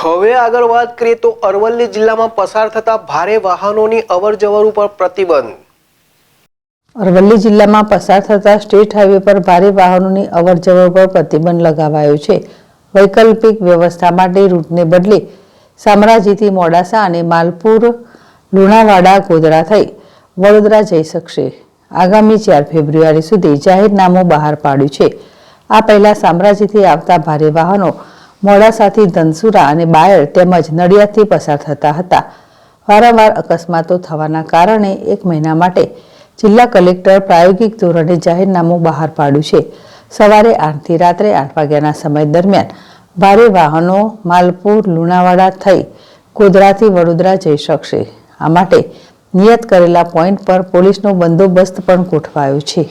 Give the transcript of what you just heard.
હવે આગળ વાત કરીએ તો અરવલ્લી જિલ્લામાં પસાર થતા ભારે વાહનોની અવરજવર ઉપર પ્રતિબંધ. અરવલ્લી જિલ્લામાં પસાર થતા સ્ટેટ હાઈવે પર ભારે વાહનોની અવરજવર પર પ્રતિબંધ લગાવાયો છે. વૈકલ્પિક વ્યવસ્થા માટે રૂટને બદલે શામળાજીથી મોડાસા અને માલપુર, લુણાવાડા, ગોધરા થઈ વડોદરા જઈ શકશે. આગામી 4 ફેબ્રુઆરી સુધી જાહેરનામું બહાર પાડ્યું છે. આ પહેલા શામળાજીથી આવતા ભારે વાહનો મોડાસાથી ધનસુરા અને બાયડ તેમજ નડિયાદથી પસાર થતા હતા. વારંવાર અકસ્માતો થવાના કારણે 1 મહિના માટે જિલ્લા કલેક્ટર પ્રાયોગિક ધોરણે જાહેરનામું બહાર પાડ્યું છે. સવારે 8 થી રાત્રે 8 વાગ્યાના સમય દરમિયાન ભારે વાહનો માલપુર, લુણાવાડા થઈ ગોધરાથી વડોદરા જઈ શકશે. આ માટે નિયત કરેલા પોઈન્ટ પર પોલીસનો બંદોબસ્ત પણ ગોઠવાયો છે.